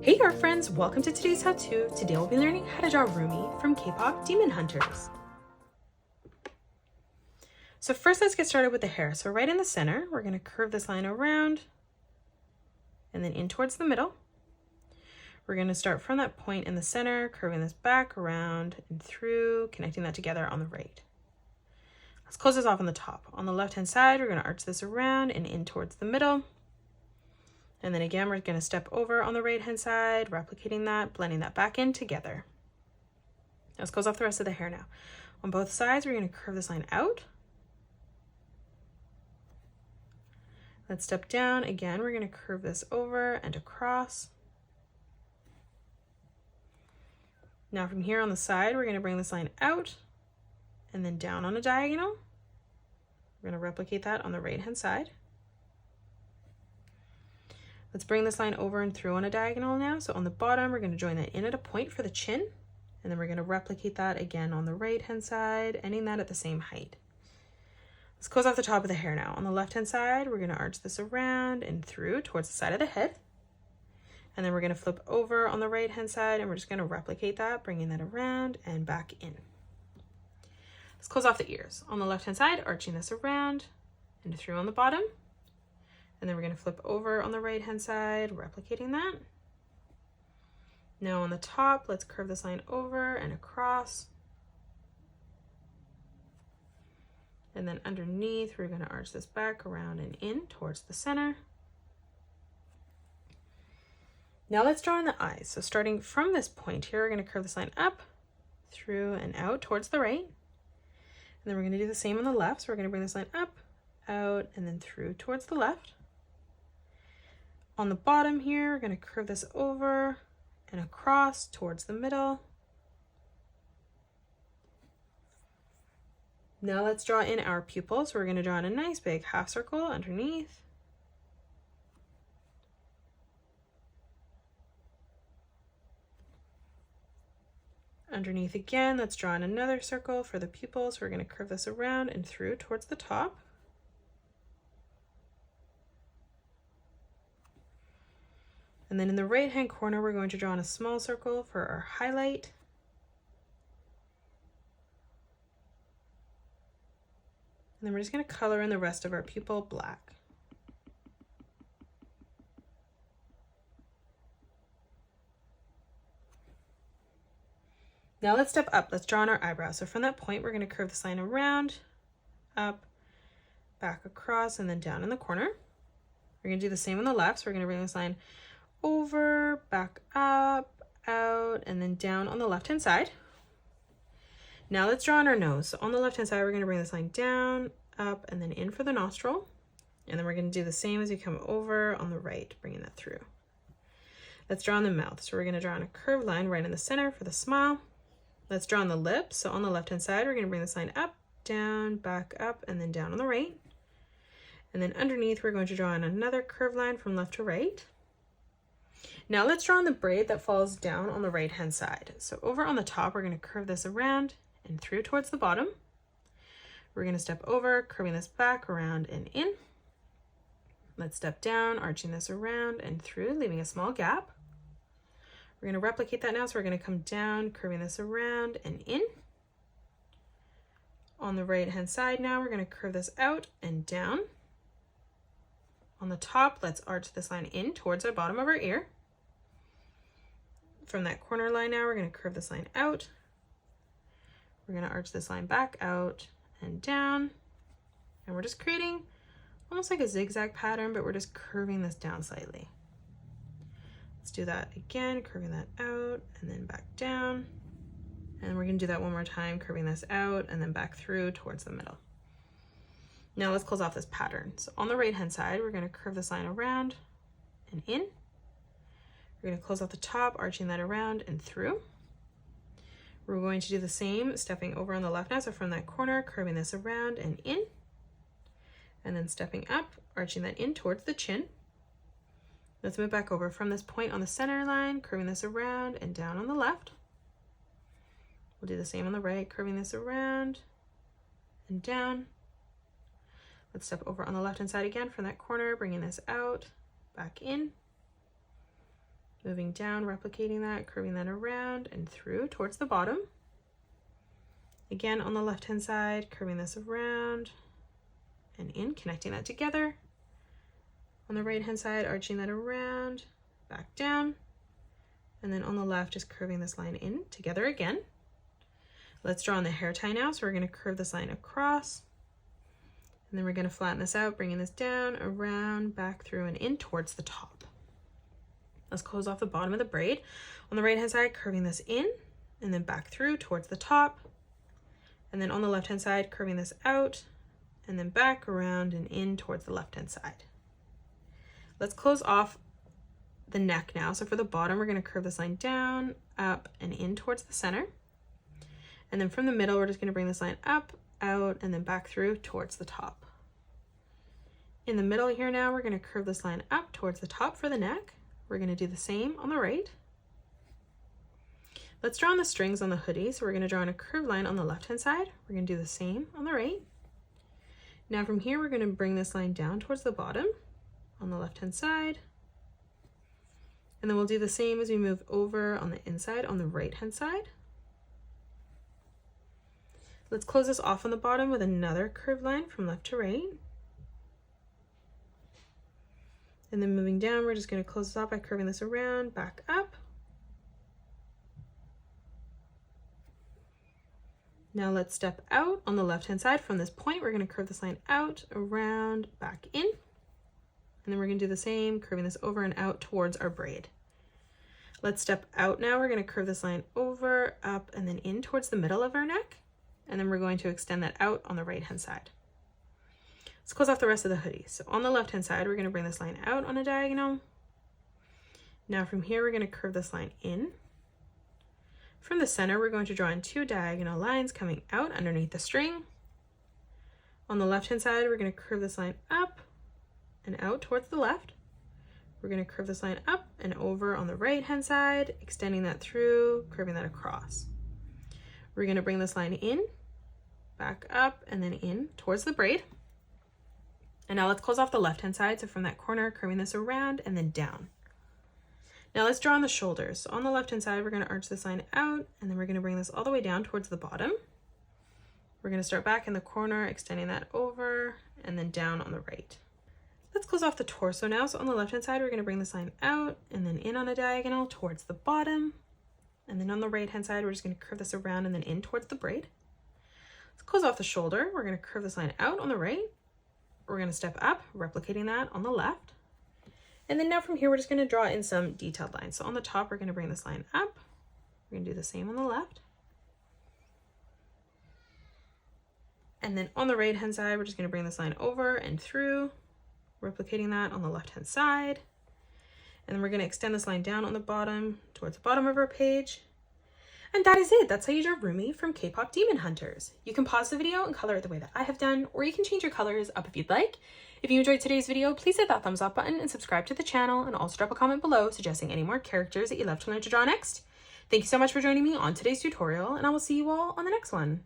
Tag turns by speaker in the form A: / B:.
A: Hey art friends, welcome to today's how-to. Today we'll be learning how to draw Rumi from K-pop Demon Hunters. So first let's get started with the hair. So right in the center, we're going to curve this line around and then in towards the middle. We're going to start from that point in the center, curving this back, around, and through, connecting that together on the right. Let's close this off on the top. On the left-hand side, we're going to arch this around and in towards the middle. And then again, we're going to step over on the right-hand side, replicating that, blending that back in together. Let's close off the rest of the hair now. On both sides, we're going to curve this line out. Let's step down. Again, we're going to curve this over and across. Now from here on the side, we're going to bring this line out and then down on a diagonal. We're going to replicate that on the right-hand side. Let's bring this line over and through on a diagonal now. So on the bottom, we're going to join that in at a point for the chin, and then we're going to replicate that again on the right-hand side, ending that at the same height. Let's close off the top of the hair now. On the left-hand side, we're going to arch this around and through towards the side of the head. And then we're going to flip over on the right-hand side, and we're just going to replicate that, bringing that around and back in. Let's close off the ears. On the left-hand side, arching this around and through on the bottom. And then we're going to flip over on the right-hand side, replicating that. Now on the top, let's curve this line over and across. And then underneath, we're going to arch this back, around, and in towards the center. Now let's draw in the eyes. So starting from this point here, we're going to curve this line up, through, and out towards the right. And then we're going to do the same on the left. So we're going to bring this line up, out, and then through towards the left. On the bottom here, we're going to curve this over and across towards the middle. Now let's draw in our pupils. We're going to draw in a nice big half circle underneath. Underneath again, let's draw in another circle for the pupils. We're going to curve this around and through towards the top. And then in the right-hand corner, we're going to draw in a small circle for our highlight. And then we're just going to color in the rest of our pupil black. Now let's step up. Let's draw in our eyebrow. So from that point, we're going to curve this line around, up, back across, and then down in the corner. We're going to do the same on the left. So we're going to bring this line over, back up, out, and then down on the left-hand side. Now let's draw on our nose. So on the left-hand side, we're going to bring this line down, up, and then in for the nostril. And then we're going to do the same as we come over on the right, bringing that through. Let's draw on the mouth. So we're going to draw on a curved line right in the center for the smile. Let's draw on the lips. So on the left-hand side, we're going to bring this line up, down, back up, and then down on the right. And then underneath, we're going to draw on another curved line from left to right. Now let's draw on the braid that falls down on the right-hand side. So over on the top, we're going to curve this around and through towards the bottom. We're going to step over, curving this back, around, and in. Let's step down, arching this around and through, leaving a small gap. We're going to replicate that now, so we're going to come down, curving this around and in. On the right-hand side now, we're going to curve this out and down. On the top, let's arch this line in towards the bottom of our ear. From that corner line now, we're going to curve this line out. We're going to arch this line back out and down. And we're just creating almost like a zigzag pattern, but we're just curving this down slightly. Let's do that again, curving that out and then back down. And we're going to do that one more time, curving this out and then back through towards the middle. Now let's close off this pattern. So on the right-hand side, we're going to curve this line around and in. We're going to close off the top, arching that around and through. We're going to do the same, stepping over on the left now. So from that corner, curving this around and in. And then stepping up, arching that in towards the chin. Let's move back over from this point on the center line, curving this around and down on the left. We'll do the same on the right, curving this around and down. Let's step over on the left-hand side again from that corner, bringing this out, back in. Moving down, replicating that, curving that around and through towards the bottom. Again, on the left-hand side, curving this around and in, connecting that together. On the right-hand side, arching that around, back down. And then on the left, just curving this line in together again. Let's draw on the hair tie now. So we're going to curve this line across. And then we're going to flatten this out, bringing this down, around, back through, and in towards the top. Let's close off the bottom of the braid. On the right-hand side, curving this in, and then back through towards the top. And then on the left-hand side, curving this out, and then back, around, and in towards the left-hand side. Let's close off the neck now. So for the bottom, we're going to curve this line down, up, and in towards the center. And then from the middle, we're just going to bring this line up, out, and then back through towards the top. In the middle here now, we're going to curve this line up towards the top for the neck. We're going to do the same on the right. Let's draw on the strings on the hoodie. So we're going to draw on a curved line on the left-hand side. We're going to do the same on the right. Now from here, we're going to bring this line down towards the bottom on the left-hand side. And then we'll do the same as we move over on the inside on the right-hand side. Let's close this off on the bottom with another curved line from left to right. And then moving down, we're just going to close this off by curving this around, back up. Now let's step out on the left-hand side. From this point, we're going to curve this line out, around, back in. And then we're going to do the same, curving this over and out towards our braid. Let's step out now. We're going to curve this line over, up, and then in towards the middle of our neck. And then we're going to extend that out on the right-hand side. Let's close off the rest of the hoodie. So on the left-hand side, we're going to bring this line out on a diagonal. Now from here, we're going to curve this line in. From the center, we're going to draw in 2 diagonal lines coming out underneath the string. On the left-hand side, we're going to curve this line up and out towards the left. We're going to curve this line up and over on the right-hand side, extending that through, curving that across. We're going to bring this line in, back up, and then in towards the braid. And now let's close off the left-hand side. So from that corner, curving this around and then down. Now let's draw on the shoulders. So on the left-hand side, we're going to arch this line out, and then we're going to bring this all the way down towards the bottom. We're going to start back in the corner, extending that over, and then down on the right. Let's close off the torso now. So on the left-hand side, we're going to bring this line out, and then in on a diagonal towards the bottom. And then on the right-hand side, we're just going to curve this around and then in towards the braid. Let's close off the shoulder. We're going to curve this line out on the right. We're going to step up, replicating that on the left. And then now from here, we're just going to draw in some detailed lines. So on the top, we're going to bring this line up. We're going to do the same on the left. And then on the right-hand side, we're just going to bring this line over and through, replicating that on the left-hand side. And then we're going to extend this line down on the bottom towards the bottom of our page. And that is it. That's how you draw Rumi from K-pop Demon Hunters. You can pause the video and color it the way that I have done, or you can change your colors up if you'd like. If you enjoyed today's video, please hit that thumbs up button and subscribe to the channel, and also drop a comment below suggesting any more characters that you'd love to learn to draw next. Thank you so much for joining me on today's tutorial, and I will see you all on the next one.